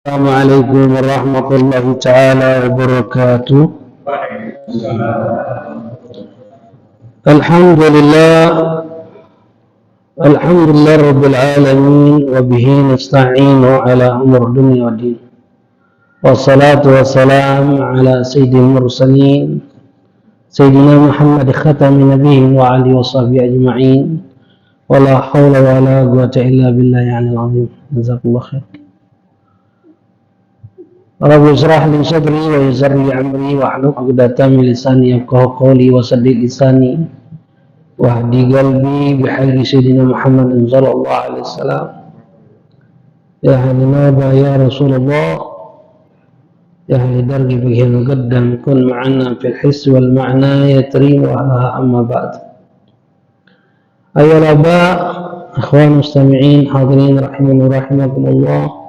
السلام عليكم ورحمة الله تعالى وبركاته. الحمد لله رب العالمين، وبه نستعين على أمر الدنيا والدين، والصلاة والسلام على سيد المرسلين سيدنا محمد ختم نبيه وعلى وصحبه أجمعين، ولا حول ولا قوة إلا بالله العظيم. جزاك الله خير. Rabbi israh li sadri wa yassir li amri wahlul 'uqdatam min lisani yafqahu qawli wa saddid lisani wahdi qalbi bihaqqi sayyidina Muhammadin sallallahu alaihi wasallam. Ya hanaba ya Rasulullah, ya ahli dargi bihi muqaddam kun ma'ana fil hiss wal ma'na yatrim wa amma ba'd. Ayyuhal aba akhwan mustami'in hadirin rahimani wa rahimakumullah.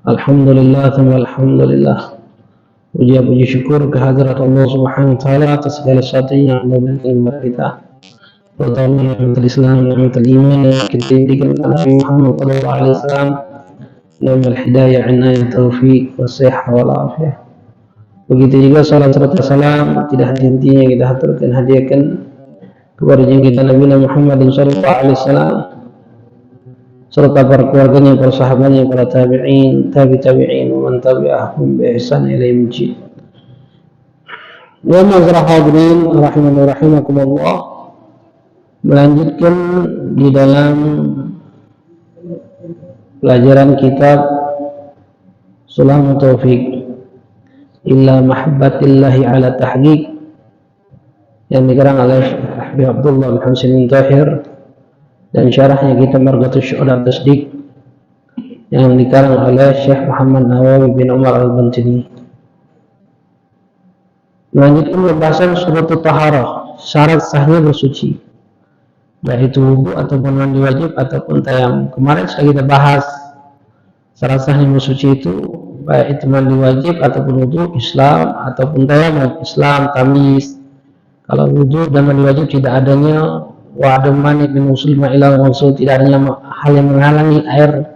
Alhamdulillah, alhamdulillah. Puji syukur kehadirat Allah Subhanahu wa taala atas segala sesuatu yang Allah berikan kepada kita. Terutama nikmat Islam, nikmat iman yang kita diberikan oleh Muhammad sallallahu alaihi wasallam, nikmat hidayah, inayah, taufik, wasihah wal afiyah. Begitu juga salam serta salam tidak henti-hentinya kita haturkan hadiahkan kepada junjungan kita Nabi Muhammad sallallahu alaihi wasallam, serta para keluarganya, para sahabatnya, para tabi'in, tabi'in, wa man tabi'ahum bi ihsan ila yaumil din. Wa ma'azrah hadirin rahimani wa rahimakumullah, melanjutkan di dalam pelajaran kitab Sulamut Taufiq illa mahabbatillahi ala tahqiq yang dikarang oleh Habib Abdullah bin Hamsin bin Tahir, dan syarahnya kita Margatus Syu'ud Tasdiq yang dikarang oleh Syekh Muhammad Nawawi bin Umar Al-Bantini. Melanjutkan pembahasan surat Taharah, syarat sahnya bersuci, baik itu wudu ataupun mandi wajib ataupun tayamum. Kemarin sudah kita bahas syarat sahnya bersuci itu baik itu mandi wajib ataupun wudu, Islam ataupun tayamum. Islam tamis, kalau wudu dan mandi wajib tidak adanya wa'adam manik min usul ma'ilah maksud, tidak adanya hal yang menghalangi air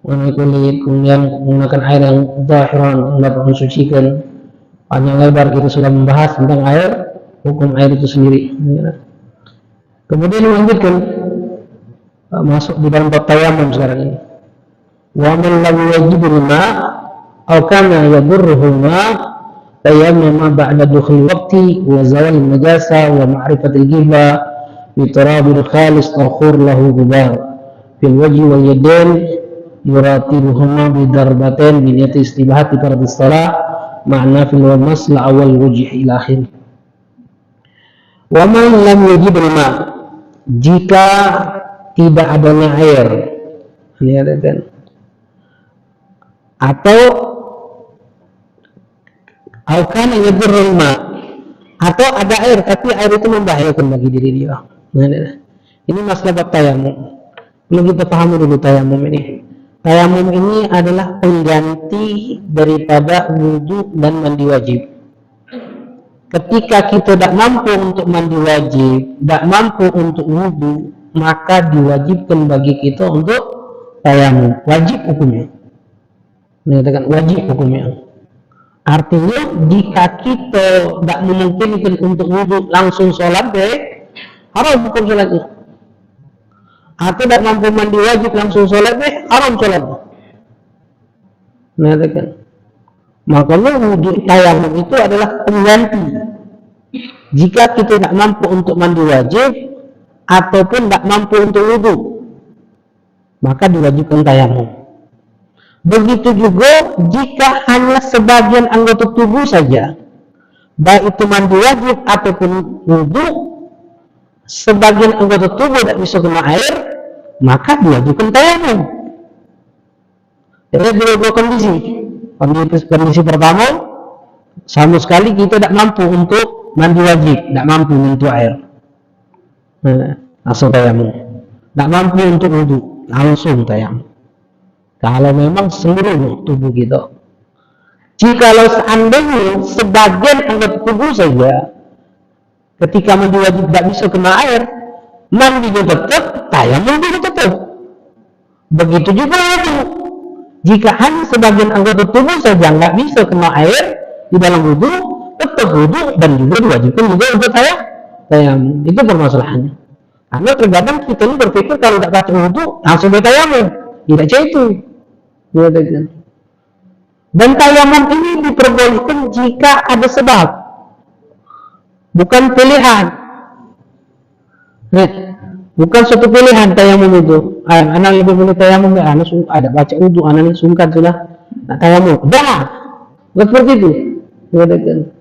mengenai kulit, kemudian menggunakan air yang zahiran dapat mensucikan. Panjang lebar kita sudah membahas tentang air, hukum air itu sendiri. Kemudian melanjutkan masuk di dalam bab tayamum sekarang ini. Wa man lam yajidul ma' aw kana yadurruhu ma' tayammama ba'da dukhul waqti wa zawal najasa wa ma'rifatil ghibah bitarabil khalis takhur lahu gubar fil wajhi wal yadain yuratibuhuma bidarbatain bi niyati istibahati fardhis shalah ma'na fil masla awal wajhi ila akhir. Wa man lam yajid ma', jika tidak adanya air, ini ada kan, atau kana yadurrul ma', atau ada air tapi air itu membahayakan bagi diri dia. Ini masalah bab tayamum. Belum kita pahami dulu tayamum ini. Tayamum ini adalah pengganti daripada wudu dan mandi wajib. Ketika kita tidak mampu untuk mandi wajib, tidak mampu untuk wudu, maka diwajibkan bagi kita untuk tayamum. Wajib hukumnya. Menyatakan wajib hukumnya. Artinya jika kita tidak memungkinkan untuk wudu langsung sholat deh, haram hukum sholatnya. Atau tidak mampu mandi wajib langsung sholat deh, haram sholatnya. Menyatakan. Makanya wudu tayamum itu adalah pengganti. Jika kita tidak mampu untuk mandi wajib ataupun tidak mampu untuk wudu, maka diwajibkan tayamum. Begitu juga jika hanya sebagian anggota tubuh saja, baik itu mandi wajib ataupun wudu, sebagian anggota tubuh tidak bisa kena air, maka diwajibkan tayamum. Jadi dua kondisi. Kondisi pertama, sama sekali kita tidak mampu untuk mandi wajib, tidak mampu untuk air, langsung tayamum. Tidak mampu untuk wudu, langsung tayamum. Kalau memang seluruh tubuh kita. Jikalau seandainya sebagian anggota tubuh saja, ketika mandi wajib tidak bisa kena air, mandinya tetap, tayamum juga tetap. Begitu juga wudu. Jika hanya sebagian anggota tubuh saja nggak bisa kena air di dalam wudu, tetap wudu dan juga diwajibkan juga untuk tayamum. Itu permasalahannya. Karena terkadang kita ini berpikir kalau tidak baca wudu langsung bertayamum, tidak itu. Dan tayamum ini diperbolehkan jika ada sebab, bukan pilihan. Bukan suatu pilihan tayamum itu. Anak lebih boleh tayamum nggak? Anak ada baca wudu, anak sungkan sudah. Nah, tayamum, dah. Bukan seperti itu.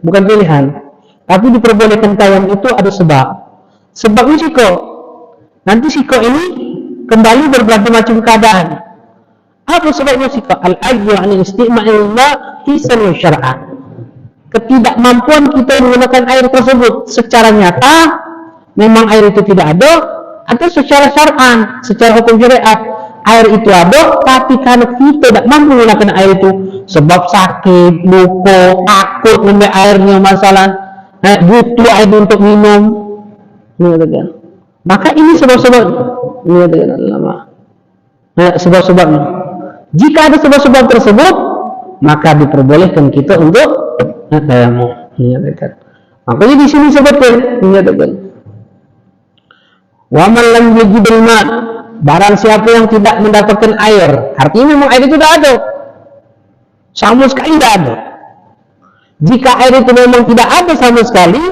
Bukan pilihan. Tapi diperbolehkan tayamum itu ada sebab. Sebabnya siko. Nanti siko ini kembali berbagai macam keadaan. Apa sebabnya siko? Al-ajzu an istima'il ma' hisan wa syar'an. Ketidakmampuan kita menggunakan air tersebut secara nyata, memang air itu tidak ada, atau secara syar'an, secara hukum syariat air itu ada, tapi karena kita tidak mampu menggunakan air itu sebab sakit, luka, takut mengambil airnya masalah, butuh air untuk minum, maka ini sebab-sebab sebab-sebabnya. Jika ada sebab-sebab tersebut, maka diperbolehkan kita untuk tayamum. Makanya di sini sebutkan menyatakan wa man lam yajidil ma', barang siapa yang tidak mendapatkan air, artinya memang air itu tidak ada sama sekali, tidak ada. Jika air itu memang tidak ada sama sekali,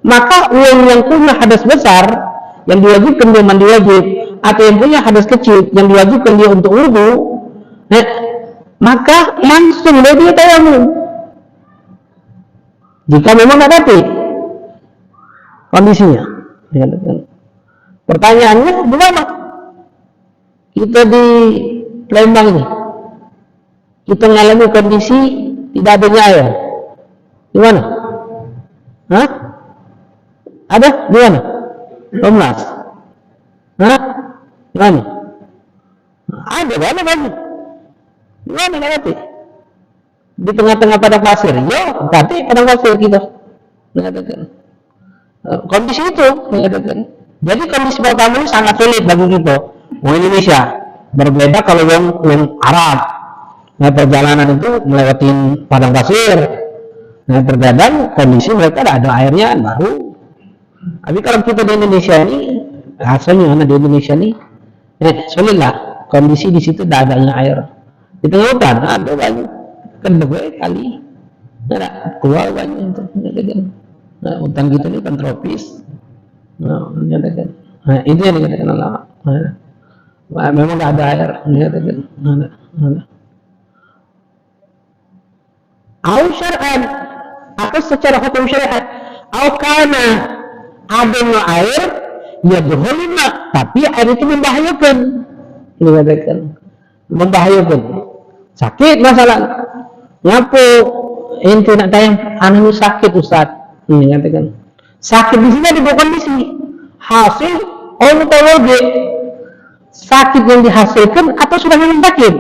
maka orang yang punya hadas besar yang diwajibkan dia mandi wajib, atau yang punya hadas kecil yang diwajibkan dia untuk wudu, maka langsung dia tayamum jika memang tidak dapat kondisinya. Pertanyaannya, gimana kita di Lembang ini kita mengalami kondisi tidak adanya air, gimana? Hah? Ada? Gimana? Komnas? Hah? Gimana? Ada banyak. Gimana nanti? Di tengah-tengah padang pasir, ya, berarti padang pasir kita. Kondisi itu, jadi kondisi pertama ini sangat sulit bagi kita, orang Indonesia. Berbeda kalau yang Arab, nah perjalanan itu melewati padang pasir, nah terkadang kondisi mereka ada airnya baru. Tapi kalau kita di Indonesia ini, asalnya mana di Indonesia ini, sulit lah kondisi di situ tidak adanya air. Di tengah hutan ada banyak, kan berbagai kali, ada keluar banyak itu. Nah, hutan kita ini kan tropis. Nah, itu yang dikatakan Allah. Memang tidak ada air. Au syar'an, atau secara hukum syariat, au kana adanya air, ya duhulina, tapi air itu membahayakan. Dikatakan membahayakan. Sakit masalah. Ngapo ente nak tayang anu sakit Ustaz. Ini katakan sakit di sini ada dua kondisi. Hasil ontologi sakit yang dihasilkan atau sudah memang sakit.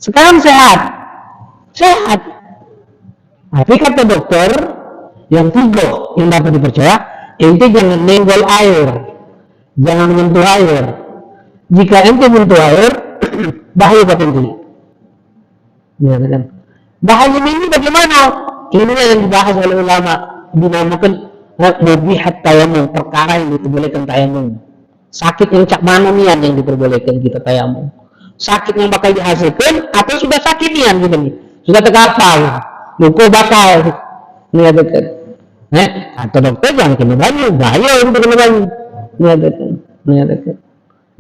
Sekarang sehat. Tapi kata dokter yang tiga yang dapat dipercaya, ente jangan nenggol air, jangan menyentuh air. Jika ente menyentuh air, bahaya kata ente. Ya kan? Bahaya ini bagaimana? Ini yang dibahas oleh ulama, dinamakan mubihat tayamum, perkara yang diperbolehkan tayamum. Sakit yang cak mana nian yang diperbolehkan kita tayamum. Sakit yang bakal dihasilkan atau sudah sakit nian gitu nih, sudah terkapal, luka bakal, ini ada kan? Atau dokter jangan kena banyak, bahaya untuk kena banyak. Ini ada kan?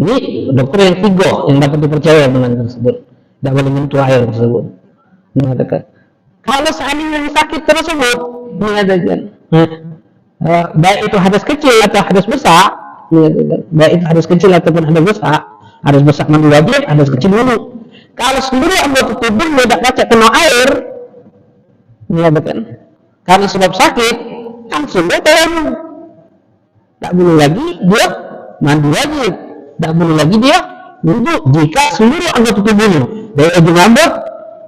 Ini dokter yang tiga yang dapat dipercaya dengan tersebut, tidak boleh menyentuh air tersebut. Ini ada kan? Kalau seandainya sakit tersebut mengatakan, baik itu hadas kecil atau hadas besar, baik itu hadas kecil ataupun hadas besar mandi wajib, hadas kecil dulu. Kalau seluruh anggota tubuh tidak baca kena air, mengatakan, karena sebab sakit, langsung dia tayamum. Tak boleh lagi dia mandi wajib, tak boleh lagi dia wudu jika seluruh anggota tubuhnya dari ujung rambut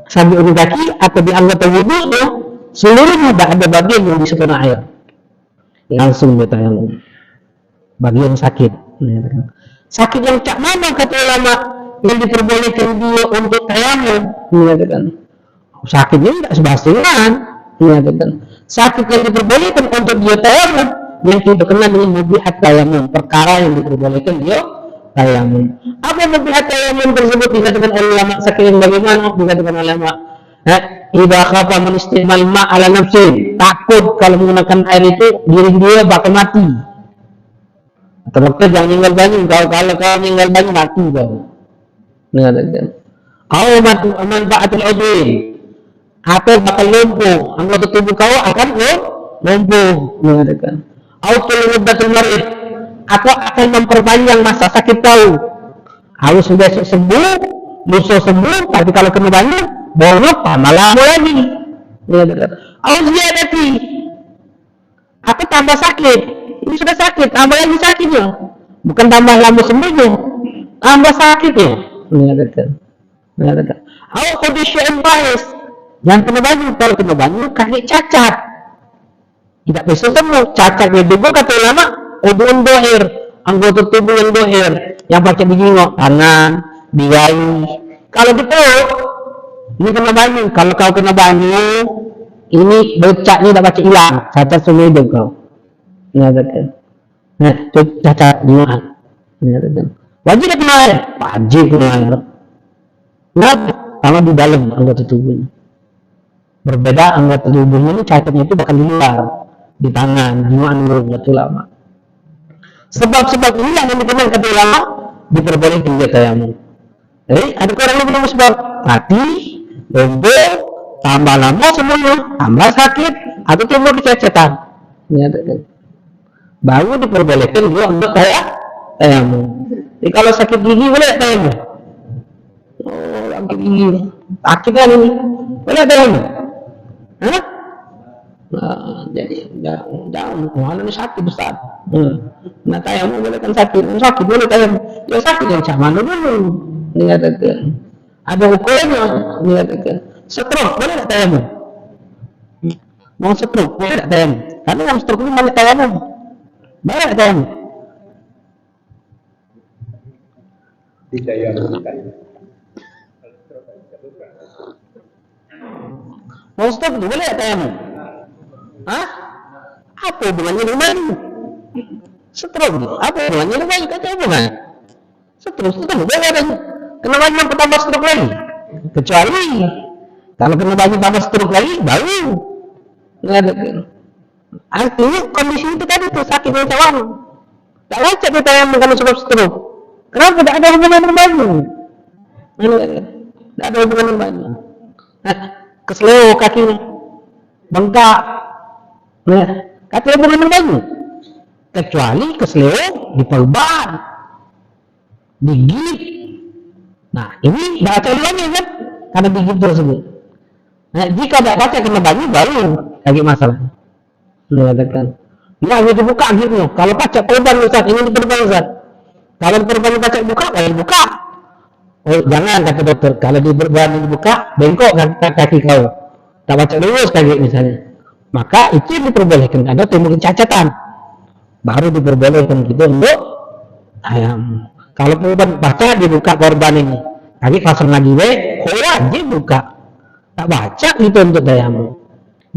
sampai ujung kaki atau di anggota wudunya seluruhnya tidak ada bagian yang bisa kena air, langsung dia tayamum. Bagian sakit, sakit yang cak mana kata ulama, yang diperbolehkan dia untuk tayamum, mengatakan sakitnya tidak sebastian, mengatakan sakit yang diperbolehkan untuk dia tayamum yang berkenaan dengan mubihat tayamum, perkara yang diperbolehkan dia tayamum. Apa mubihat tayamum tersebut dikatakan oleh ulama sakit yang bagaimana? Dikatakan oleh ulama, idza khafa man istimal ma ala nafsi, takut kalau menggunakan air itu diri dia bakal mati. Terus jangan tinggal banyu, kalau kau tinggal banyu mati kau. Mengatakan, kau manfaatul udin, atau bakal lumpuh, anggota tubuh kau akan lumpuh. Mengatakan, autul muddatul marid, atau akan memperpanjang masa sakit kau. Kalau sudah sembuh, lusa sembuh, tapi kalau kena banyu, boleh tambah lama lagi. Mengatakan, ziyadati, atau tambah sakit. Ini sudah sakit, tambah lagi sakitnya. Bukan tambah lama sembuhnya, tambah sakitnya. Mengatakan, khudisya'in bahis, yang kena banyu, kalau kena banyu kaki cacat, tidak bisa sembuh. Cacatnya juga kata ulama, udun dohir, anggota tubuh yang dohir, yang pakai digingok, tangan, diai. Kalau dipeluk, ini kena banyu. Kalau kau kena banyu, ini becaknya tidak baca hilang, cacat semua hidup kau. Mengatakan, cacat gimana? Mengatakan, wajib kena air, wajib kena air. Kenapa? Karena di dalam anggota tubuhnya. Berbeda anggota tubuhnya ini cacatnya itu bakal di luar, di tangan, gimana menurut ulama. Sebab-sebab ini yang dikenal kata ulama diperbolehkan dia tayamum. Ada orang yang bilang sebab mati, lumpuh, tambah lama semuanya, tambah sakit, atau timbul kecacatan. Baru diperbolehkan dia untuk tayamum. Jadi kalau sakit gigi boleh tayamum. Sakit gigi, sakit kan ini, boleh tayamum. Jadi jangan mana ini sakit besar. Nah tayamum boleh kan sakit boleh tayamum. Ya sakit yang sama dulu. Dikatakan ada hukumnya. Dikatakan stroke boleh tak tayamum? Mau stroke boleh tak tayamum? Karena yang stroke ini boleh tayamum. Boleh tak tayamum? Ditayamumkan. Mau stroke boleh tak tayamum? Apa hubungannya dengan banyu? Stroke apa hubungannya dengan banyu? Kata hubungan? Stroke boleh ada. Kena banyu tambah stroke lagi. Kecuali kalau kena banyu tambah stroke lagi, baru. Artinya kondisi itu tadi tuh sakit yang cawan. Tak wajib kita yang mengalami sebab stroke. Kenapa tidak ada hubungan dengan banyu? Tidak ada hubungan dengan banyu. Keseleo kakinya, bengkak. Kata hubungan dengan banyu. Kecuali keseleo diperban, digigit. Nah ini baca ulangnya kan, karena digigit tersebut. Nah jika tidak baca kena banyu baru lagi masalah. Mengatakan, ya ini dibuka gitu. Kalau baca perban Ustaz, ini diperban Ustaz. Kalau diperban baca buka, ya buka. Oh jangan kata dokter, kalau diperban dibuka, bengkok kaki kau. Tak baca lurus kaki misalnya. Maka itu diperbolehkan, ada timbul cacatan. Baru diperbolehkan gitu untuk ayam. Kalau korban baca dibuka korban ini, kaki pasang lagi wajib buka. Tak baca gitu untuk tayamum.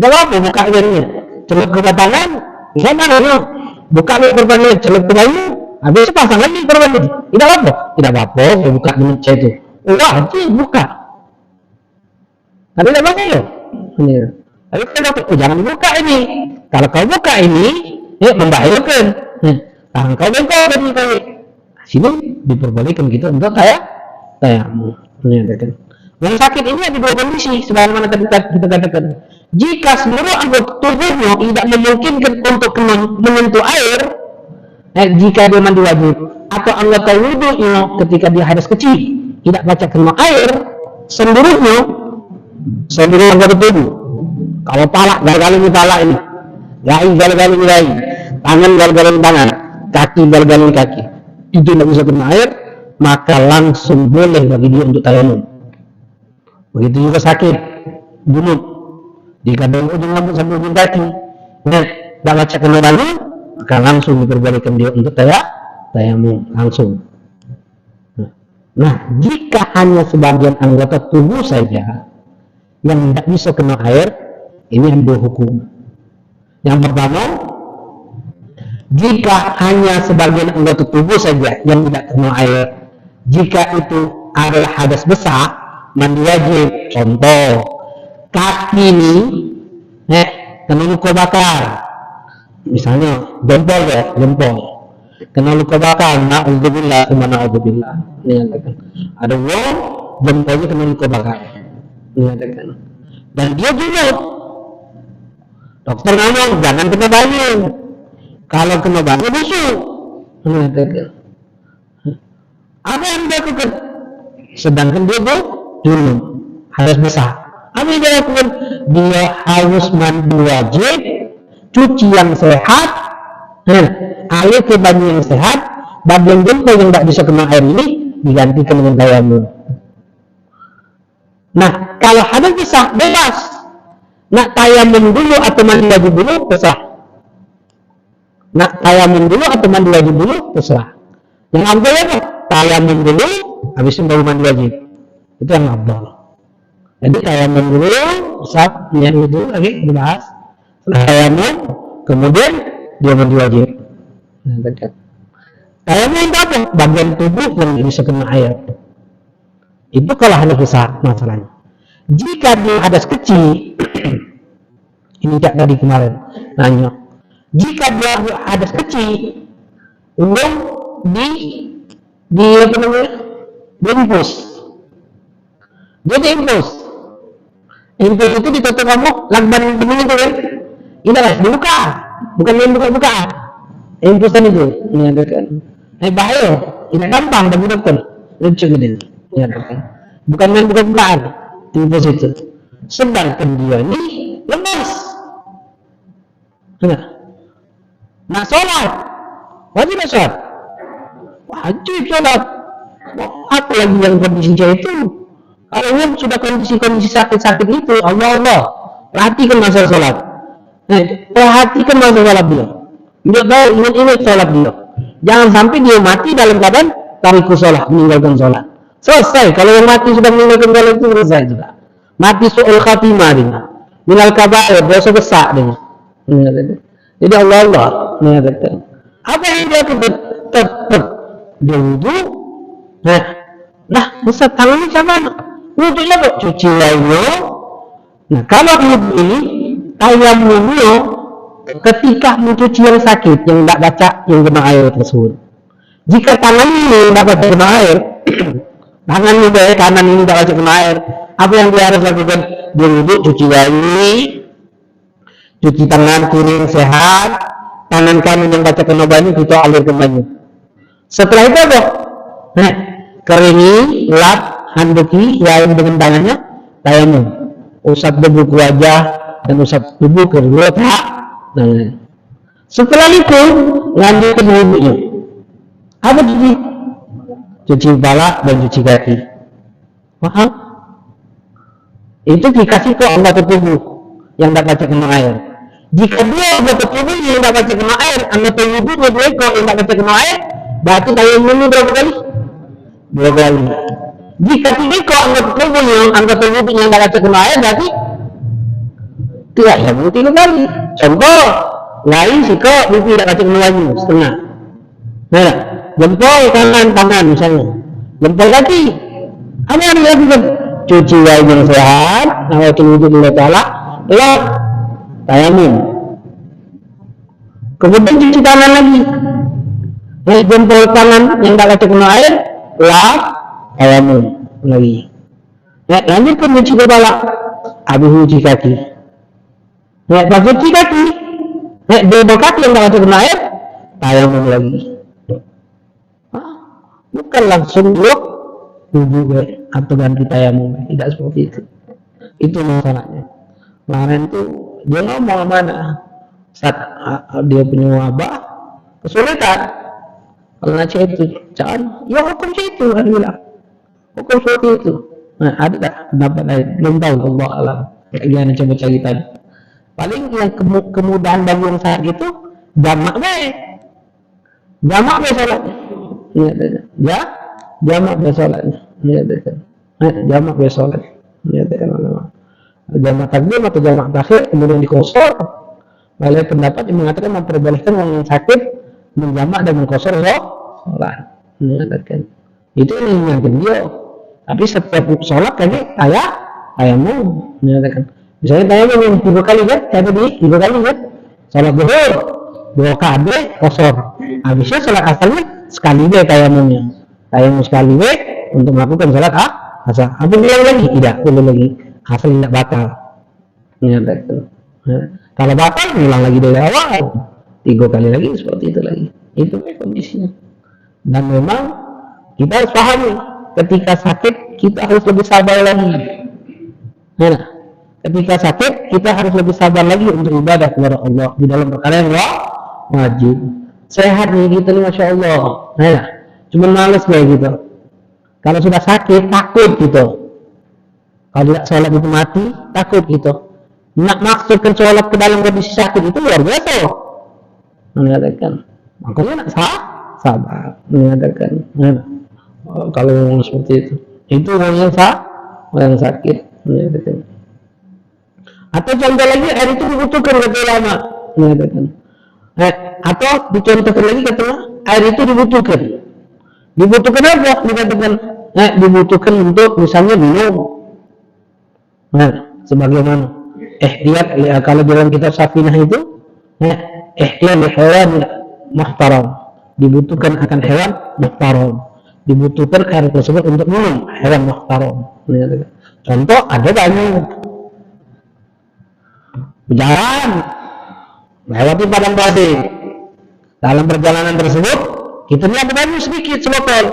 Gak apa buka airnya, celup ke tangan, gimana no? Buka korbannya, celup ke banyu, habis itu pasang lagi korbannya. Tidak apa, buka dengan itu. Wajib buka. Tapi tidak apa ya? Tapi kenapa? Jangan buka ini. Kalau kau buka ini, membahayakan. Tangan kau bengkok tadi kali. Sini diperbolehkan gitu untuk tayamum. Yang sakit ini ada dua kondisi, sebagaimana tadi kita katakan. Jika seluruh anggota tubuhnya tidak memungkinkan untuk menyentuh air, jika dia mandi wajib, atau anggota wudhunya ketika dia hadas kecil tidak baca kena air, seluruh anggota tubuh. Kalau pala, gal-galin pala ini, gal-galin gai, tangan gal-galin tangan, kaki gal-galin kaki, itu tidak bisa kena air, maka langsung boleh bagi dia untuk tayamum. Begitu juga sakit, junub, jika dari ujung rambut sampai ujung kaki, tidak baca kena banyu, maka langsung diperbolehkan dia untuk tayamum langsung. Nah, jika hanya sebagian anggota tubuh saja yang tidak bisa kena air, ini ada dua hukum. Yang pertama, jika hanya sebagian anggota tubuh saja yang tidak kena air, jika itu adalah hadas besar, mandi wajib. Contoh, kaki ini kena luka bakar, misalnya jempol ya, jempol kena luka bakar, na'udzubillah, na'udzubillah, ada orang jempolnya kena luka bakar, dan dia junub, dokter ngomong jangan kena banyu, kalau kena banyu busuk, apa yang dia lakukan? Sedangkan dia junub, harus besar. Apa yang dia lakukan? Dia harus mandi wajib, cuci yang sehat, alih ke banyu yang sehat, bagian jempol yang tidak bisa kena air ini digantikan dengan tayamum. Nah, kalau hadas bisa bebas, nak tayamum dulu atau mandi wajib dulu terserah. Nak tayamum dulu atau mandi wajib dulu terserah. Yang afdal apa? Tayamum dulu, habis itu baru mandi wajib. Itu yang afdal. Jadi tayamum dulu, sab, niat itu lagi dibahas. Tayamum, kemudian dia mandi wajib. Tayamum itu apa? Bagian tubuh yang bisa kena air. Itu kalau hadas besar masalahnya. Jika dia hadas kecil, ini jak tadi kemarin nanya. Jika dia hadas kecil, umum di apa namanya? Diimpus. Dia diimpus. Impus itu ditutup kamu lakban begini tuh kan? Ini lah dibuka, bukan yang buka-buka. Impusan itu, ini ada kan? Bahaya, ini gampang dan mudah kan? Lucu gini, ini ada kan? Bukan main buka-bukaan, impus itu. Sedangkan dia ini lemas. Nah, sholat, wajib sholat. Wajib sholat. Apa lagi yang kondisinya itu? Kalau yang sudah kondisi sakit-sakit itu, Allah, perhatikan masa sholat. Perhatikan masa sholat dia. Dia tahu ingat sholat dia. Jangan sampai dia mati dalam keadaan tariku sholat, meninggalkan sholat. Selesai. Kalau yang mati sudah meninggalkan sholat itu selesai juga. Mati su'ul khatimah dia. Minal kabair, dosa besar dia. Jadi Allah mengatakan, apa yang dia lakukan? Tetap dia wudhu. Nah, besar tangannya sama. Wudhu lah kok cuci lainnya. Nah, kalau wudhu ini tayamumnya ketika mencuci yang sakit, yang tidak baca yang kena air tersebut. Jika tangan ini tidak baca kena air, tangan ini kanan ini tidak baca kena air, apa yang dia harus lakukan? Dia wudhu, cuci ini, cuci tangan kiri sehat, tangan kanan yang baca kena banyu kita alirkan banyu. Setelah itu apa? Keringi, lap, handuki, yain dengan tangannya, tayamum. Usap debu ke wajah dan usap tubuh ke letak. Setelah itu lanjutkan wudhunya. Apa cuci? Cuci kepala dan cuci kaki. Paham? Itu dikasih ke anggota tubuh yang tidak baca kena air. Jika dia anggota tubuh yang tidak baca kena air, anggota wudhu dua ekor yang tidak baca kena air, berarti tayamumnya berapa kali? 2 kali. Jika 3 ekor anggota tubuh yang tidak baca kena air, berarti tidak ya, 3 kali. Contoh, lain siko pipi tidak baca kena banyu setengah. Nah, jempol kanan tangan misalnya, jempol kaki. Apa yang dilakukan? Cuci wajah yang sehat, nawakin wudhu Allah Ta'ala, lap, tayamum. Kemudian cuci tangan lagi. Jempol tangan yang tidak baca kena air, lap, tayamum lagi. Lanjutkan cuci kepala, habis cuci kaki. Pas cuci kaki, dua kaki yang tidak baca kena air, tayamum lagi. Bukan langsung blok wudhu atau ganti tayamum, tidak seperti itu. Itu masalahnya. Kemarin tuh dia ngomong mana saat dia punya wabah kesulitan. Kalau ngaji itu jangan, ya hukum itu kan bilang hukum seperti itu. Nah, ada tak pendapat lain? Belum tahu, Allah alam. Kayak gimana coba cari tadi. Paling yang kemudahan bagi yang saat itu jamak salat. Ya, jamak dia sholatnya, niatkan. Jamak dia sholat, niatkan ulama. Jamak takdim atau jamak takhir kemudian dikosor. Oleh pendapat yang mengatakan memperbolehkan orang yang sakit menjamak dan mengkosor sholat, niatkan. Itu yang mengingatkan dia. Tapi setiap sholat lagi tayamum, niatkan. Misalnya tayamum 3 kali kan, saya tadi 3 kali kan, sholat zuhur 2 kali kosor. Habisnya sholat asarnya sekali deh tayamumnya. Tayamum sekali deh untuk melakukan sholat asar. Apa bilang lagi? Tidak, boleh lagi. Asal tidak batal. Niatkan. Kalau batal, ulang lagi dari awal. 3 kali lagi seperti itu lagi. Itu kondisinya. Dan memang kita harus pahami, ketika sakit kita harus lebih sabar lagi. Nah, ketika sakit kita harus lebih sabar lagi untuk ibadah kepada Allah di dalam perkara yang wajib. Sehat nih kita nih, masya Allah. Nah, cuma males kayak gitu. Kalau sudah sakit takut gitu. Kalau tidak sholat itu mati, takut gitu. Nak maksudkan sholat ke dalam kondisi sakit itu luar biasa loh. Mengatakan, makanya nak sabar. Mengatakan, kalau seperti itu orang yang sakit. Mengatakan. Atau contoh lagi, air itu dibutuhkan kata ulama. Mengatakan. Atau dicontohkan lagi kata air itu dibutuhkan. Dibutuhkan apa? Dikatakan, dibutuhkan untuk misalnya minum. Sebagaimana ihtiyat kalau dalam kitab Safinah itu ihtiyat li hewan muhtaram, dibutuhkan akan hewan muhtaram, dibutuhkan air tersebut untuk minum hewan muhtaram. Contoh ada banyak berjalan melewati padang pasir, dalam perjalanan tersebut kita lihat ada banyak sedikit sebotol.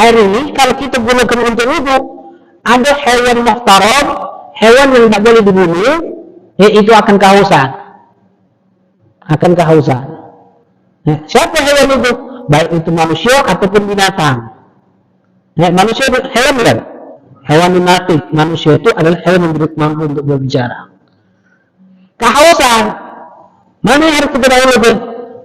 Air ini kalau kita gunakan untuk wudhu, ada hewan muhtaram, hewan yang tidak boleh dibunuh, itu akan kehausan. Siapa hewan itu? Baik itu manusia ataupun binatang. Manusia itu hewan kan? Hewan lunatik. Manusia itu adalah hewan yang mampu untuk berbicara. Kehausan. Mana yang harus kita dahulukan?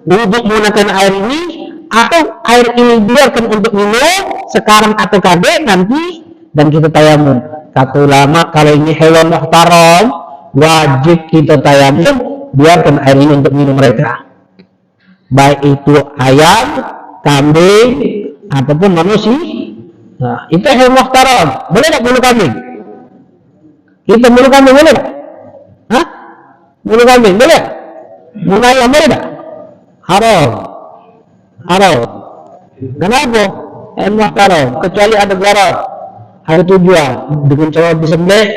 Wudhu menggunakan air ini, atau air ini biarkan untuk minum sekarang atau kadek nanti, dan kita tayamum. Kata ulama, kalau ini hewan muhtaram, wajib kita tayamum, biarkan air ini untuk minum mereka. Baik itu ayam, kambing, ataupun manusia. Nah, itu hewan muhtaram. Boleh tak bunuh kambing? Kita bunuh kambing boleh tak? Hah? Bunuh kambing boleh? Bunuh ayam boleh tak? Haram. Kenapa? Hewan muhtaram, kecuali ada garam. Ada tujuan dengan cara disembelih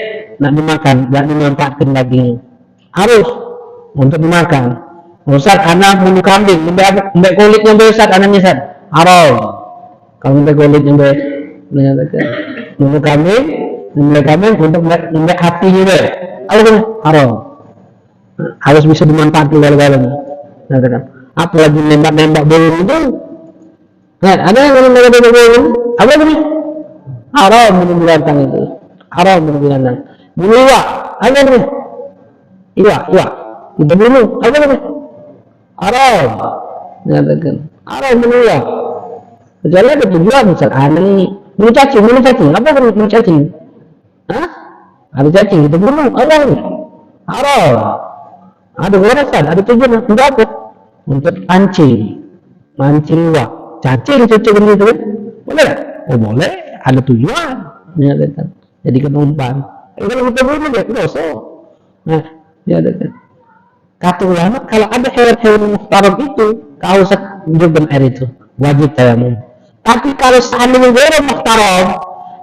nak dimakan, dan dimanfaatkan daging. Harus untuk dimakan. Ustaz, anak bunuh kambing, mbak kulitnya besar, anaknya Ustaz. Haram. Kalau mbak kulitnya bunuh kambing untuk mbak hatinya deh. Haram. Harus bisa dimanfaatkan dalam-dalamnya. Apalagi nembak burung itu. Ada yang nembak burung. Apa ini? Haram bunuh binatang itu. Haram bunuh binatang. Bunuh iwa. Apa ini? Iwa. Kita bunuh. Apa ini? Haram. Nyatakan. Haram bunuh iwa. Kecuali ada tujuan. Misal ini. Bunuh cacing. Apa bunuh cacing? Hah? Ada cacing. Kita bunuh. Apa ini? Haram. Ada gerakan. Ada tujuan. Untuk apa? Untuk mancing iwa. Cacing cocok gitu kan? Boleh? Oh boleh. Ada tujuan, nyatakan. Jadi penumpang. Kalau kita bunuh ya dosa. Nah, nyatakan. Kata ulama, kalau ada hewan-hewan muhtaram itu, kehausan dengan air itu wajib tayamum. Tapi kalau seandainya hewan muhtaram,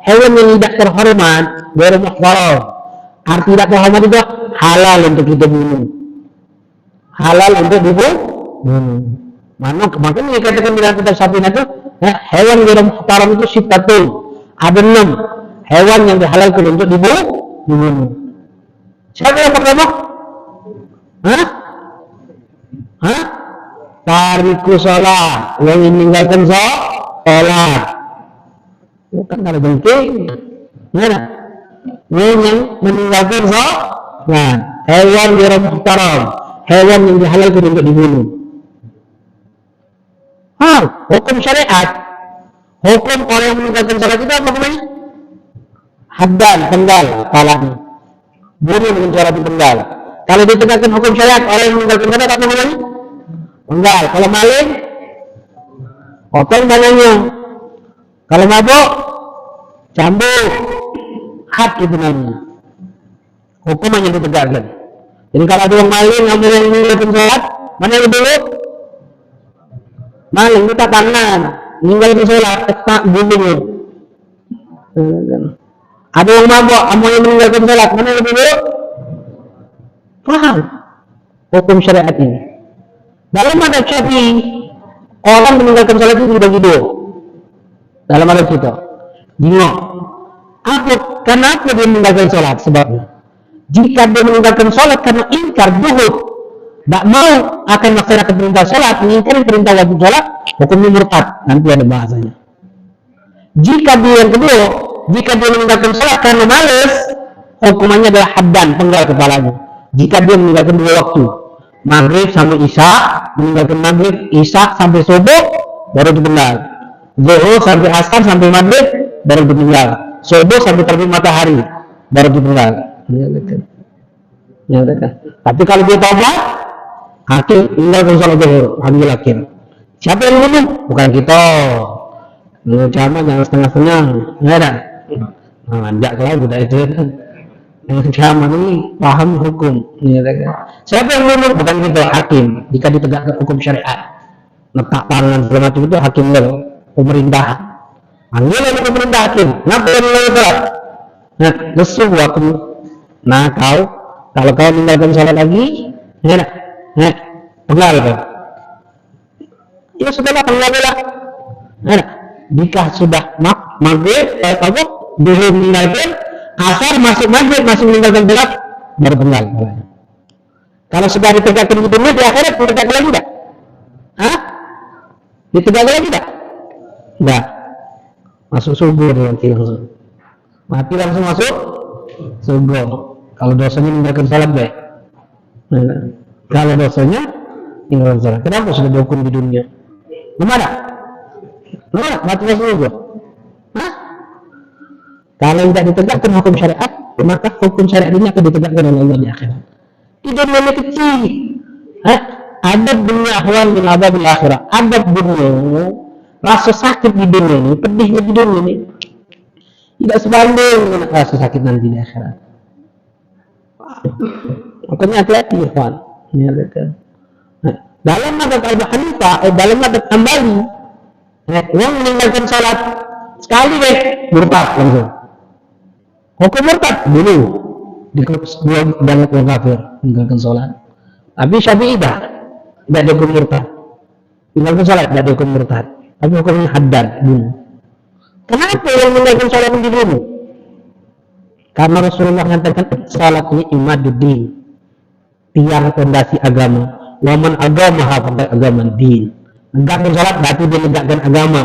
hewan yang tidak terhormat, hewan muhtaram, arti tidak terhormat itu halal untuk kita bunuh. Halal untuk dibunuh. Makanya dikatakan dalam kitab Safinah itu, hewan hewan muhtaram itu sifatun. Ada 6 hewan yang dihalalkan untuk dibunuh. Siapa yang pertama? Tariku sholat, yang meninggalkan sholat. Bukan kalau bengking. Yang meninggalkan sholat. Hewan yang muhtaram, hewan yang dihalalkan untuk dibunuh. Hukum syariat. Hukum orang yang meninggalkan sholat itu apa namanya? Haddan, penggal kepalanya. Bunuh dengan cara dipenggal. Kalau ditegakkan hukum syariat orang yang meninggalkan sholat apa namanya? Penggal. Kalau maling, potong tangannya. Kalau mabuk, cambuk. Had itu namanya. Hukum hanya ditegakkan. Jadi kalau ada yang maling, ada yang meninggalkan sholat, mana yang dulu? Maling kita kanan, meninggalkan sholat, tak bunuh. Ada yang mabuk, ada yang meninggalkan sholat, mana yang dulu? Paham hukum syariat ini. Dalam adab Syafi'i, orang meninggalkan sholat itu dibagi dua. Dalam adab kita, jingok. Kenapa dia meninggalkan sholat? Sebabnya, jika dia meninggalkan sholat karena ingkar zuhud, tak mau akan melaksanakan perintah sholat, mengingkari perintah wajib sholat, hukumnya murtad. Nanti ada bahasanya. Jika dia yang kedua, jika dia meninggalkan sholat karena malas, hukumannya adalah haddan, penggal kepalanya. Jika dia meninggalkan dua waktu, maghrib sampai isya, meninggalkan maghrib, isya sampai subuh, baru dipenggal. Zuhur sampai asar sampai maghrib, baru dipenggal. Subuh sampai terbit matahari, baru dipenggal. Ya, tapi kalau dia taubat, hakim meninggalkan sholat zuhur, hamil hakim. Siapa yang ngomong? Bukan kita. Cama jangan setengah-setengah, ya dah. Anjak kalau udah itu. Cama ini paham hukum, ya dah. Siapa yang ngomong? Bukan kita, hakim. Jika ditegakkan hukum syariat, letak tangan segala macam itu hakim loh, pemerintah. Panggil oleh pemerintah hakim. Kenapa yang meninggalkan? Nah, lesu aku. Nah kalau kau meninggalkan sholat lagi, ya dah. Penggal kau. Ya sudahlah, penggal lah. Nah, jika sudah maghrib, zuhur meninggalkan, asar masuk maghrib masih meninggalkan sholat, baru penggal. Kalau sudah ditegakkan di dunia, di akhirat ditegakkan lagi tidak? Ditegakkan lagi tidak? Tidak. Masuk surga nanti langsung. Mati langsung masuk surga. Kalau dosanya meninggalkan sholat baik. Kalau dosanya meninggalkan sholat, kenapa sudah dihukum di dunia? Gimana? Mati masuk surga. Kalau tidak ditegakkan hukum syariat, maka hukum syariat ini akan ditegakkan oleh Allah di akhirat. Di dunia ini kecil. Adab dunia ahwan min adabil akhirat. Adab dunia, rasa sakit di dunia ini, pedihnya di dunia ini, tidak sebanding dengan rasa sakit nanti di akhirat. Makanya hati-hati ikhwan. Dalam madhab Abu Hanifah, dalam madhab Hambali, yang meninggalkan salat sekali murtad langsung. Hukum murtad dulu dia banget yang kafir meninggalkan salat. Tapi Syafi'i tidak dihukum murtad. Meninggalkan salat tidak dihukum murtad. Tapi hukumnya haddad dulu. Kenapa yang meninggalkan salat dibunuh? Karena Rasulullah mengatakan salat ini imaduddin, tiang fondasi agama. Waman agamaha faqad agama din. Menegakkan salat berarti dia menegakkan agama.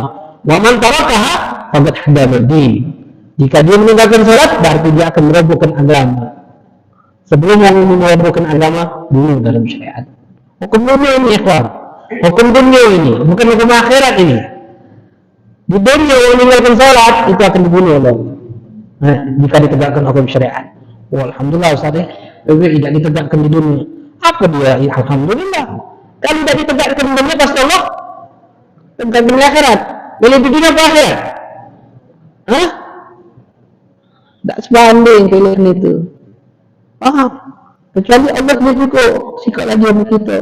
Waman tarakaha faqad hadama din. Jika dia meninggalkan salat berarti dia akan merobohkan agama. Sebelum yang merobohkan agama dulu dalam syariat. Hukum dunia ini ikhwan. Hukum dunia ini, bukan hukum akhirat ini. Di dunia yang meninggalkan salat itu akan dibunuh oleh Allah. Jika ditegakkan hukum syariat. Alhamdulillah Ustaz, tidak ditegakkan di dunia. Apa dia? Alhamdulillah. Kalau tidak ditegakkan di dunia pasti Allah tegakkan di akhirat. Boleh di dunia apa akhirat? Tak sebanding pilihan itu. Kecuali Allah juga sikaplah dia begitu.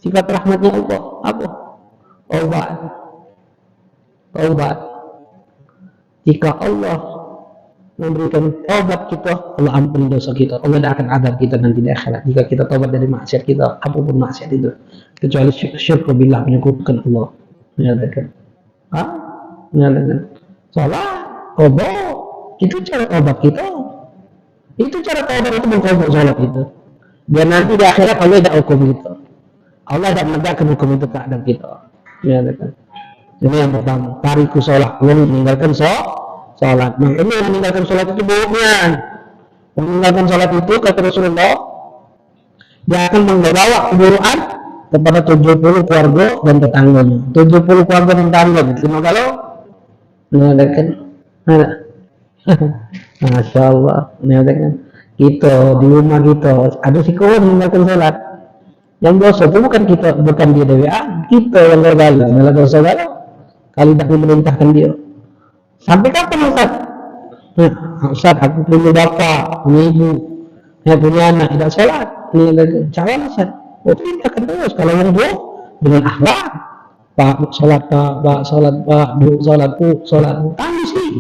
Sifat rahmatnya Allah. Apa? Taubat. Jika Allah memberikan taubat kita, Allah ampuni dosa kita. Allah tidak akan adab kita nanti di akhirat jika kita taubat dari maksiat kita, apapun maksiat itu, kecuali syirk billah, menyekutukan Allah. Menyatakan, salah, taubat, itu cara taubat kita. Itu cara taubat itu mengkobok salat itu. Biar nanti di akhirat Allah tidak hukum kita. Allah tidak menegakkan hukum itu ke adab kita. Menyatakan. Ini yang pertama, tariku sholat, meninggalkan sholat. Makanya meninggalkan sholat itu buruknya. Meninggalkan sholat itu kata Rasulullah, dia akan membawa keburukan kepada 70 keluarga dan tetangganya. 70 keluarga dan tetangganya. Cuma kalau mengadakan, masya Allah, mengadakan kita di rumah kita ada si kawan meninggalkan sholat. Yang dosa itu bukan kita, bukan dia dewi, kita yang gagal meninggalkan sholat. Kali tak memerintahkan dia. Sampai kapan Ustaz? Ustaz, aku punya bapak, punya ibu, saya punya anak, tidak sholat. Ini cara Ustaz. Oh, perintahkan terus. Kalau yang dia dengan akhlak, Pak sholat Pak sholat Pak, Bu sholat Bu sholat Bu, tangis sih.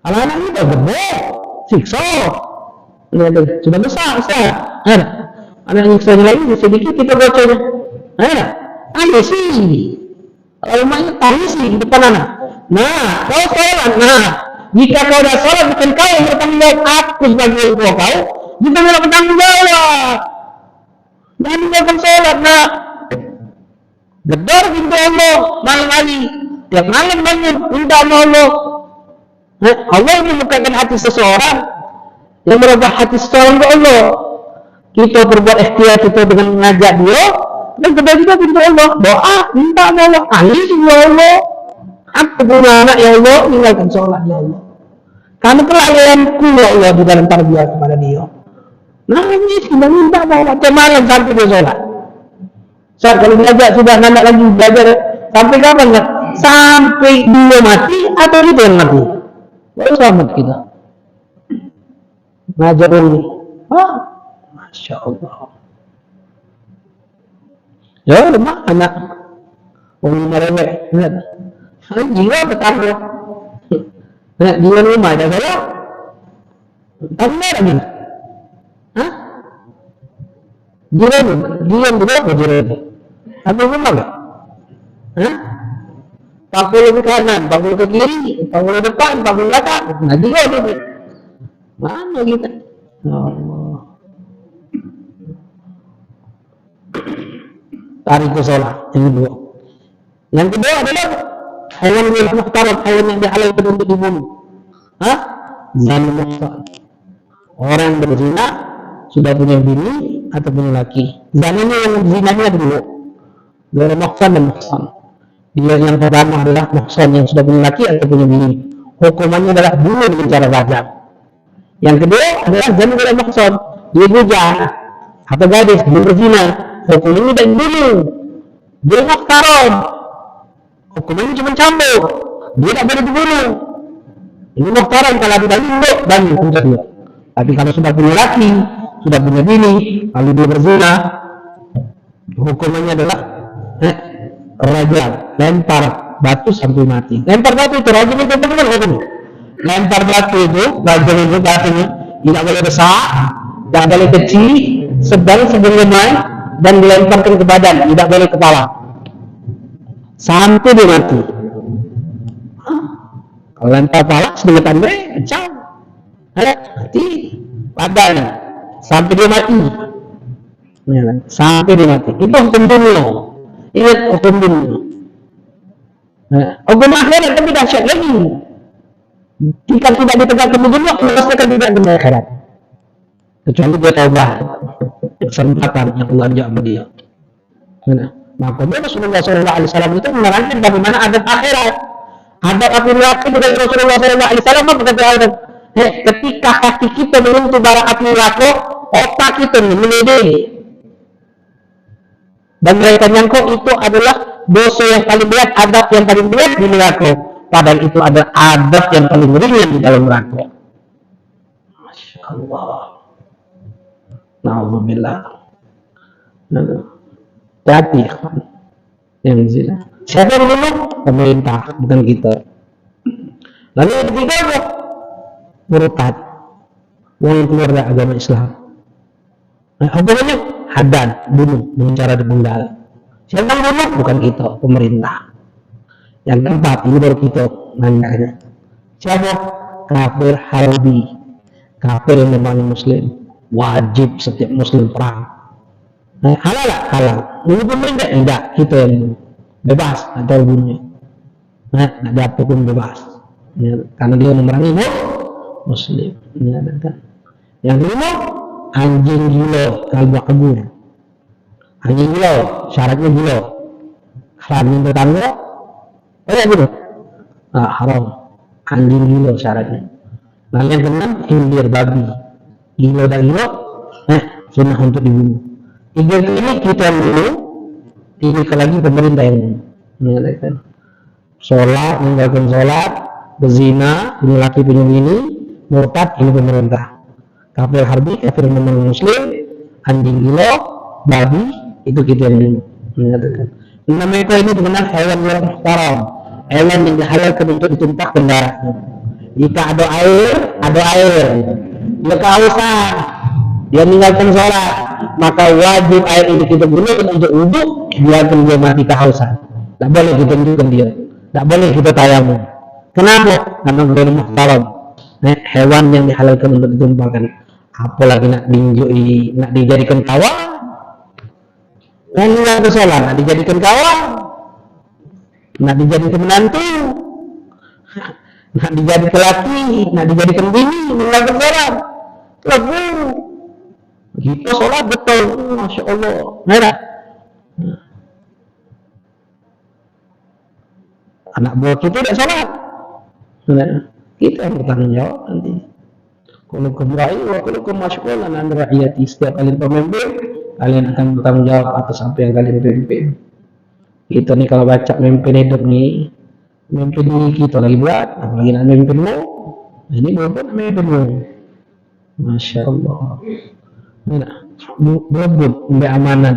Kalau anak kita gede, siksa. Ini sudah besar, Ustaz. Anak nyiksanya lagi sedikit kita bocanya. Tangis sih. Kalau mainnya tangis sih di depan anak. Nah, kau sholat. Nah, jika kau dah sholat, bukan kau yang bertanggung jawab. Aku sebagai orang tua kau, juga yang bertanggung jawab. Jangan tinggalkan sholat, nak. Gedor pintu Allah malam hari. Tiap malam bangun, minta sama Allah. Allah memukakan hati seseorang, yang merubah hati seseorang ke Allah. Kita berbuat ikhtiar kita dengan mengajak dia, dan kedua juga pintu Allah. Doa, minta sama Allah. Tangis ya Allah. Aku punya anak ya Allah, tinggalkan sholat ya Allah. Karena kelalaianku ya Allah di dalam tarbiyah kepada dia. Nangis, sudah minta mau macam malam sampai dia sholat. Saat kalau diajak sudah anak lagi belajar sampai kapan nggak? Sampai dia mati atau kita yang mati? Baru selamat kita. Ngajar ini, masya Allah. Ya lemah anak. Orang merewek, lihat. Jiwa bertambah. Lihat jiwa rumah ada saya. Tambah lagi. Jiran berapa jiran? Apa rumah gak? Pakul ke kanan, pakul ke kiri, pakul ke depan, pakul ke belakang. Nah jiran itu. Mana kita? Allah. Tarik ke sholat yang kedua. Yang kedua adalah hewan yang muhtaram, hewan yang dihalalkan untuk dibunuh. Zina muhtar. Orang berzina sudah punya bini atau punya laki. Dan ini yang zinanya dulu. Dari muhsan dan muhsan. Dia yang pertama adalah muhsan yang sudah punya laki atau punya bini. Hukumannya adalah bunuh dengan cara rajam. Yang kedua adalah zina dari muhsan. Dia bujang atau gadis, dia berzina. Hukumannya dan bunuh. Dia muhtaram. Hukumannya cuma cambuk. Dia tak boleh dibunuh. Ini muhtaram kalau tidak induk dan untuk dia. Tapi kalau sudah punya laki, sudah punya bini, kalau dia berzina, hukumannya adalah rajam, lempar batu sampai mati. Lempar batu itu rajam itu bagaimana hukumnya? Lempar batu itu, rajam itu batunya tidak boleh besar, tidak boleh kecil, sedang lemah, dan dilemparkan ke badan, tidak boleh kepala, sampai dia mati. Kalau lempar kepala, sedikit tanda, kacau, mati, badan. Sampai dia mati, sampai dia mati. Itu hukum dunia. Ingat hukum dunia. Hukum akhirat tapi dahsyat lagi. Jika tidak ditegakkan di dunia, pasti akan tidak di akhirat. Kecuali dia taubat, kesempatan yang Allah jawab dia. Maka Rasulullah SAW itu menerangkan bagaimana adab akhirat, adab api neraka dengan Rasulullah SAW berkata. Ketika hati kita menyentuh bara api neraka, otak kita menedih. Dan mereka nyangka itu adalah dosa yang paling berat, adab yang paling berat di neraka. Padahal itu adalah adab yang paling ringan di dalam neraka. Masya Allah. Na'udzubillah. Hati yang zina. Siapa yang dulu? Pemerintah, bukan kita. Lalu yang ketiga apa? Murtad, yang keluar dari agama Islam. Hukumannya haddad, bunuh dengan cara dipenggal. Siapa yang bunuh? Bukan kita, pemerintah. Yang keempat, ini baru kita nanya. Siapa? Kafir harbi, kafir yang memerangi Muslim. Wajib setiap Muslim perang. Halal lah, halal. Ini pemerintah enggak, kita yang bebas atau bunuhnya. Tidak ada apapun bebas. Karena dia memerangi Muslim. Yang kelima, anjing gila, kalbu kabur. Anjing gilo, syaratnya gilo. Anjing tetangga, gitu. Nah, haram. Anjing gilo syaratnya. Nah, yang keenam hindir babi. Gilo dan gilo, sunnah untuk dibunuh. Tiga ini kita yang bunuh, tiga lagi pemerintah yang mengatakan. Sholat, meninggalkan sholat, berzina, ini laki punya ini, murtad, ini pemerintah. Kafir harbi, kafir non muslim, anjing gilo, babi, itu kita yang mengatakan. Mereka ini dikenal hewan yang haram, hewan yang dihalalkan untuk ditumpahkan darahnya. Jika ada air, dia kehausan, dia meninggalkan sholat, maka wajib air ini kita gunakan untuk wudhu, biarkan dia mati kehausan. Tak boleh kita tunjukkan dia, tak boleh kita tayamum. Kenapa? Karena ghairu muhtaram. Hewan yang dihalalkan untuk ditumpahkan, apalagi nak dijadikan kawan, nak sholat, nak dijadikan kawan, nak dijadikan menantu, nak dijadikan laki, nak dijadikan bini, meninggalkan sholat, lagu kita sholat betul, masya Allah, merah. Anak buah kita tidak sholat, kita yang bertanggung jawab nanti. Kalau kembali, kalau kemasyakolah nanti rakyati, setiap kalian pemimpin, kalian akan bertanggung jawab atas apa yang kalian pimpin. Kita nih kalau baca memimpin hidup nih, memimpin ini kita lagi buat, apalagi nak memimpinmu, ini bukan memimpinmu. Masya Allah. Nah, berebut ambil amanat.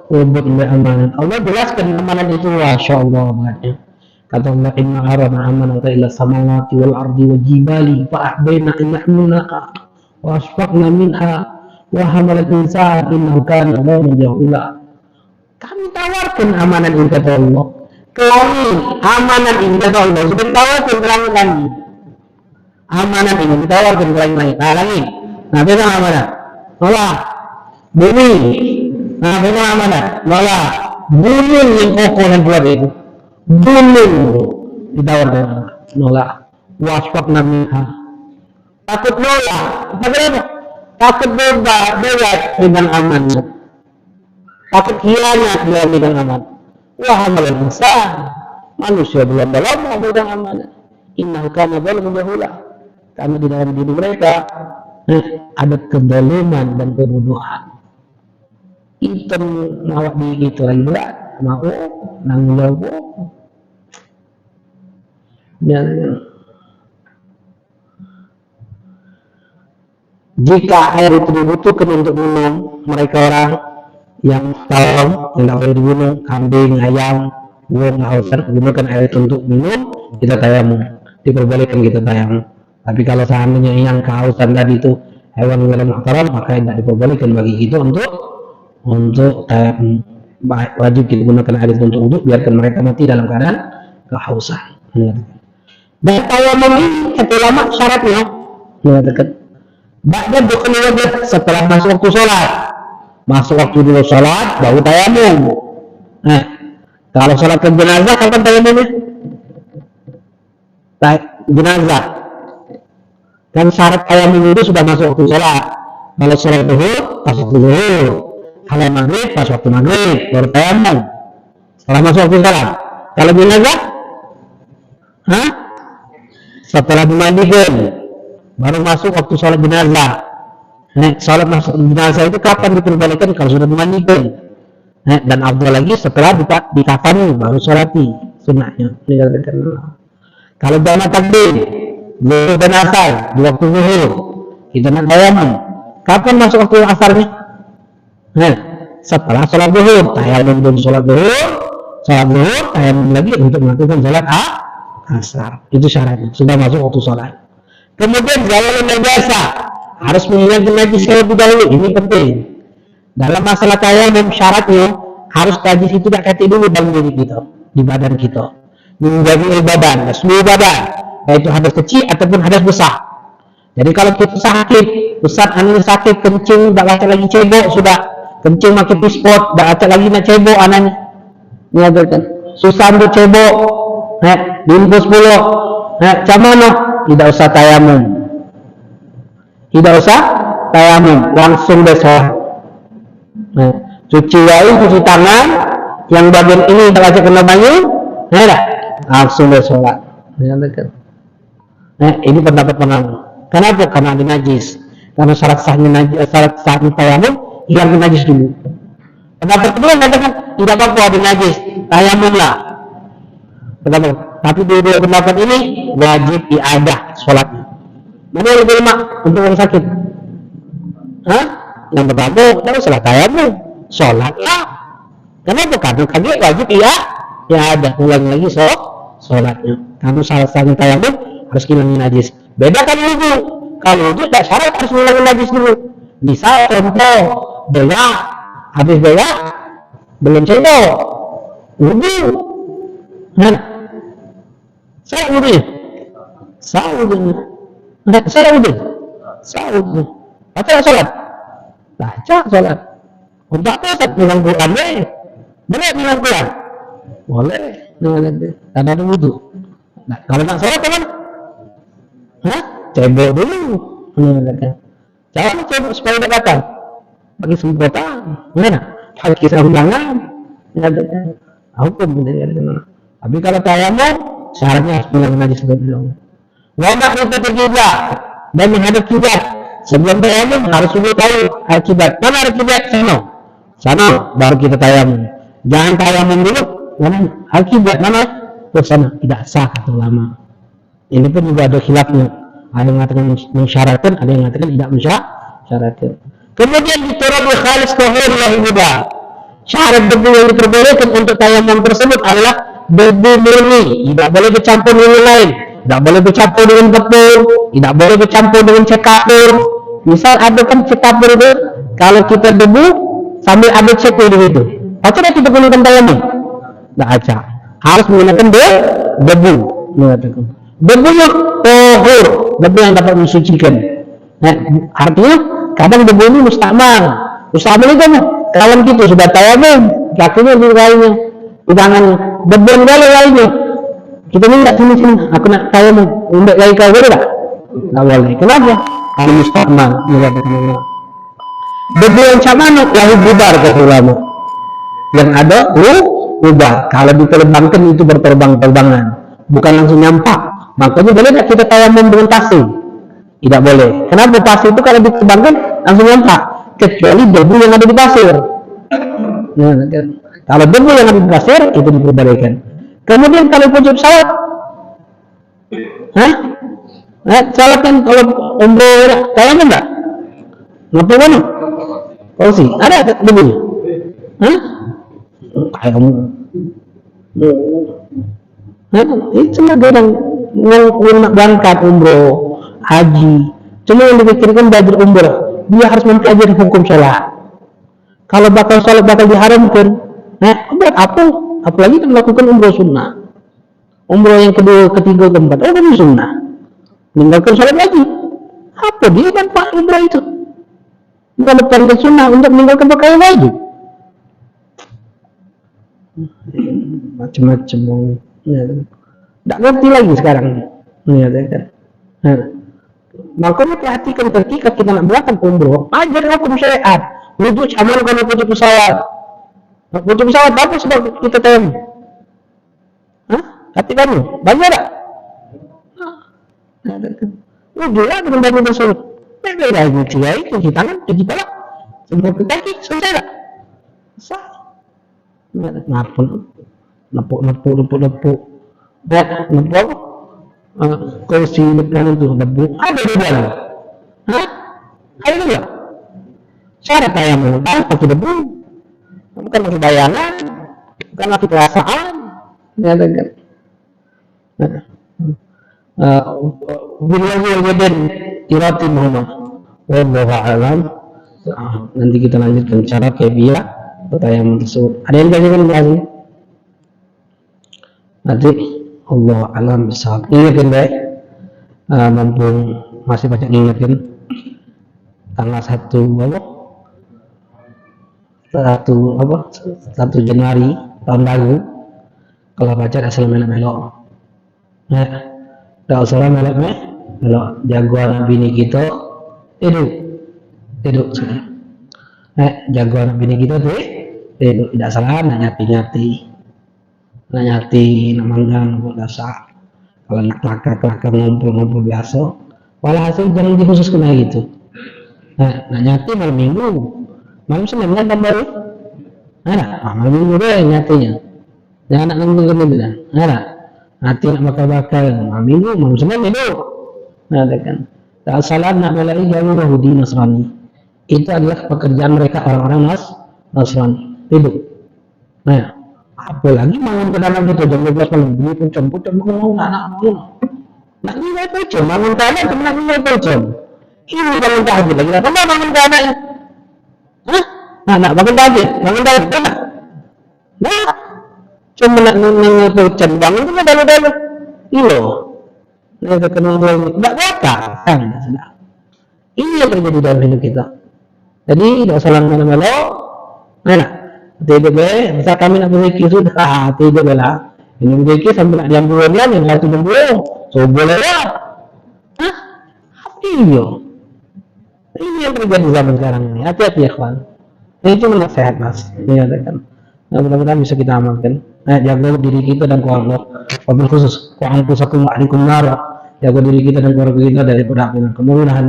Berebut ambil amanat. Allah jelaskan amanat itu, Masya Allah bangetnya. Kata Allah, inna arana amanata ila samawati wal ardi wa jibali fa'ahbayna innahmunaha wa asfaqna minha wa hamalat insan innahu kana zaluman jahula. Kami tawarkan amanat ini kata Allah ke langit, amanat ini kata Allah sudah tawarkan ke langit lagi, amanat ini ditawarkan ke langit. Nah, bagaimana amanat? Nolak. Bumi. Nah, bagaimana amanat? Nolak. Gunung yang kokoh dan kuat itu, gunung ditawarkan, nolak. Wasfaqna minha, takut nolak. Bagaimana? Takut bebas dengan amanat, takut khianat dalam bidang amanat. Wah, amalan insan, manusia belum dalam bidang amanat. Innahu kana zaluman jahula. Karena di dalam diri mereka ada kezaliman dan kebodohan. Itu ngawak diri itu lagi berat, mau nanggung jawab. Jika air itu dibutuhkan untuk minum, mereka orang yang tahu yang boleh dibunuh, kambing, ayam, burung, hausan, gunakan air itu untuk minum, kita tayamum, diperbolehkan kita tayamum. Tapi kalau seandainya yang kehausan tadi itu hewan yang muhtaram, maka tidak diperbolehkan bagi kita untuk tayamum. Wajib kita gunakan air itu untuk wudhu, biarkan mereka mati dalam keadaan kehausan. Dan tayamum ini kata ulama syaratnya mengatakan ba'da dukhul waqt, setelah masuk waktu sholat. Masuk waktu dulu sholat, baru tayamum. Kalau sholat ke jenazah, kapan tayamumnya? Jenazah. Kan syarat tayamum itu sudah masuk waktu sholat. Kalau sholat zuhur, pas waktu zuhur. Kalau maghrib, pas waktu maghrib, baru tayamum. Setelah masuk waktu sholat. Kalau jenazah, setelah dimandikan, baru masuk waktu sholat jenazah. Sholat masuk jenazah itu kapan diperbolehkan? Kalau sudah dimandikan. Dan afdal lagi setelah dikafani baru sholati, sunnahnya. Kalau jamaah takbir, zuhur dan asar di waktu zuhur, kita nak tayamum. Kapan masuk waktu asarnya? Setelah sholat zuhur, tayamum dan sholat zuhur, tayamum lagi untuk melakukan sholat asar. Itu syaratnya. Sudah masuk waktu sholat. Kemudian jalan najasa, harus menghilangkan najis terlebih dahulu. Ini penting. Dalam masalah tayamum, syaratnya harus najis itu tidak kati dulu dalam diri kita, di badan kita. Menjadi badan, seluruh badan, yaitu hadas kecil ataupun hadas besar. Jadi kalau kita sakit, besar anaknya sakit, kencing, tak baca lagi cebok, sudah kencing makin pispot, tak baca lagi nak cebok anaknya. Ini susah untuk cebok, dimpus pula, macam mana? Tidak usah tayamum, langsung besok. Nah, cuci wajib, cuci tangan, yang bagian ini kita baca kena banyu, nah, langsung bersolat. Nah, ini pendapat penang. Kenapa? Karena ada najis. Karena syarat sahnya tayamum hilang najis dulu. Pendapat kedua mengatakan tidak apa-apa ada najis, tayamum lah. Tapi dua pendapat ini wajib iadah sholatnya. Mana yang lebih lemah untuk orang sakit? Hah? Yang pertama, kalau sholat tayamum, sholatlah. Kenapa? Karena kaget wajib iadah. Ulangi lagi sholatnya. Karena syarat tayamum harus hilangin najis. Beda kan wudu. Kalau wudu tidak syarat harus hilangin najis dulu. Misal contoh, belak, habis belak, belum cendol, wudu. Nah, saya wudu. Baca sholat. Untuk apa saya bilang Quran? Boleh bilang Quran? Boleh. Karena ada wudu. Nah, kalau nak sholat kan? Cebok dulu. Jangan cebok supaya tidak datang. Bagi semprotan. Mana? Hal kisah undangan. Hukum. Tapi kalau tayamum, syaratnya harus bilang najis sebelum. Wadah itu terkiblat dan menghadap kiblat. Sebelum tayamum harus sudah tahu kiblat. Mana ada kiblat? Sana baru kita tayamum. Jangan tayamum dulu. Mana kiblat mana? Ke sana tidak sah kata ulama. Ini pun juga ada khilafnya. Ada yang mengatakan mensyaratkan, ada yang mengatakan tidak mensyaratkan. Kemudian ditorab khalis tahur wa ibadah. Syarat debu yang diperbolehkan untuk tayamum tersebut adalah debu murni, tidak boleh bercampur dengan lain, tidak boleh bercampur dengan tepung, tidak boleh bercampur dengan cekapur. Misal ada kan cekapur itu, kalau kita debu sambil ada cekapur di situ, pasti kita gunakan tayamum? Tidak aja, harus menggunakan debu. Debu yang tahur, debu yang dapat mensucikan. Nah, artinya kadang debu ini mustakmal itu kawan kita sudah tayamum, kakinya di lainnya, di tangannya, debu yang lainnya. Kita minta sini, aku nak tayamum, untuk gaya kau boleh tak? Tak boleh. Kenapa? Karena mustakmal. Debu yang macam mana? Yang bubar ke ulama. Yang ada bubar. Kalau diterbangkan itu berterbang-terbangan, bukan langsung nyampak. Makanya boleh tak kita tayamum dengan pasir? Tidak boleh. Kenapa? Pasir itu kalau diterbangkan langsung nyampak, kecuali debu yang ada di pasir. Nah, kalau debu yang ada di pasir itu diperbolehkan. Kemudian kalau pucuk pesawat, pesawat kan kalau umroh tayamum enggak? Ngapa mana? Oh sih, ada debunya. Tayamum. Itu cuma orang yang berangkat umroh, haji, cuma yang dipikirkan belajar umroh, dia harus mempelajari hukum sholat. Kalau sholat bakal diharamkan, buat apa? Apalagi melakukan umroh sunnah, umroh yang kedua, ketiga, keempat, ini sunnah, meninggalkan sholat lagi. Apa dia manfaat umroh itu? Melepaskan sunnah untuk meninggalkan pakaian wajib. Macam-macam. Tidak ngerti lagi sekarang. Makanya perhatikan ketika kita nak melakukan umroh, ajar hukum syariat. Wudhu amalkan pucuk pesawat. Pucuk pesawat apa sebab kita tayamum? Hati kamu, banyak tak? Wudhu lah dengan banyak tersebut. Beda cuci tangan, cuci pala, semua kaki, selesai tak? Sah. Nepuk. Kursi depan itu nepuk. Ada di dalam. Ada tidak? Syarat tayamum pakai debu, bukan pakai bayangan, bukan pakai perasaan. Bilal dan iratin huma. Wallahu a'lam. Nanti kita lanjutkan cara kebiasaan tayamum tersebut. Ada yang ditanyakan lagi? Nanti Allah alam bisa ingatkan baik, mumpung masih banyak ingatkan tanggal 1 Januari tahun lalu kalau baca asal melok tak usah melok jagoan bini kita hidup jago anak bini kita tuh tidak salah nak nyati nak manggang nak dasak kalau nak kelakar ngobrol biasa walhasil jangan dikhusus kena gitu nak nyati malam minggu malam Senin kan baru malam minggu deh nyatinya jangan nak nanggung bilang nanti nak bakal malam minggu malam Senin itu kan tak salah nak melalui jalur Yahudi Nasrani itu adalah pekerjaan mereka orang-orang Nasrani itu apalagi bangun ke dalam itu jam 12 malam bunyi puncong bangun anak nak nilai puncong bangun ke anak kena nilai puncong ini bangun tahajud lagi kenapa bangun ke anaknya nak bangun tahajud nah cuma nak nilai puncong bangun itu dalu-dalu ilo nah kena tidak apa kan ini yang terjadi dalam hidup kita jadi tidak salah mana-mana tidak boleh, misal kami nak berzikir sudah, tidak boleh lah. Ini berzikir sambil nak jam 2 dia, yang lain 70, so boleh lah. Iya. Ini yang terjadi zaman sekarang ini. Hati-hati ya kawan. Ini cuma nasihat mas. Ini kan. Nah, mudah-mudahan bisa kita amalkan. Jaga diri kita dan keluarga. Wabil khusus, wa'anfusakum wa'alikum nara. Jaga diri kita dan keluarga kita dari api neraka. Mudah-mudahan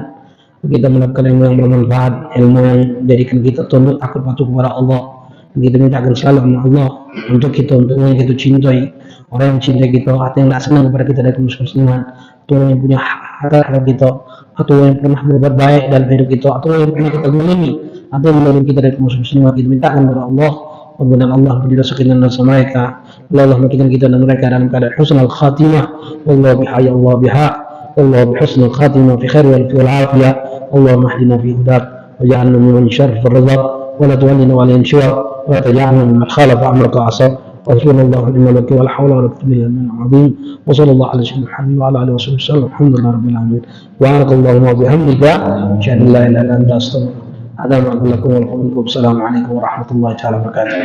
kita melakukan ilmu yang bermanfaat, ilmu yang jadikan kita tunduk takut patuh kepada Allah. Kita mintakan selalu sama Allah untuk orang yang kita cintai, orang yang cintai kita, atau yang tidak senang kepada kita dari musliman, atau orang yang punya hak terhadap kita, atau yang pernah berbuat baik dalam hidup kita, atau yang pernah kita zalimi, atau yang menolong kita dari musliman, kita mintakan kepada Allah, mudah-mudahan Allah beri sakinah dan mereka, Allah menjadikan kita dan mereka dalam keadaan husnul khatimah, Allah biha ya Allah biha, Allah bihusnul khatimah fi khair wal afiyah, Allah mahdina fi hudak, waj'alna mimman syarif ar-rizq. ولا تولنا ولا ينشر ولا تجعلنا ممن خالف امرك وعصى وصلى الله عليه لك ولا حول ولا قوه الا بالله العظيم وصلى الله على سيدنا محمد وعلى اله وصحبه وسلم الحمد لله رب العالمين بارك اللهم وبحمدك اشهد ان لا اله الا انت استغفرك هذا ما اقول لكم والحمد لله والسلام عليكم ورحمه الله تعالى وبركاته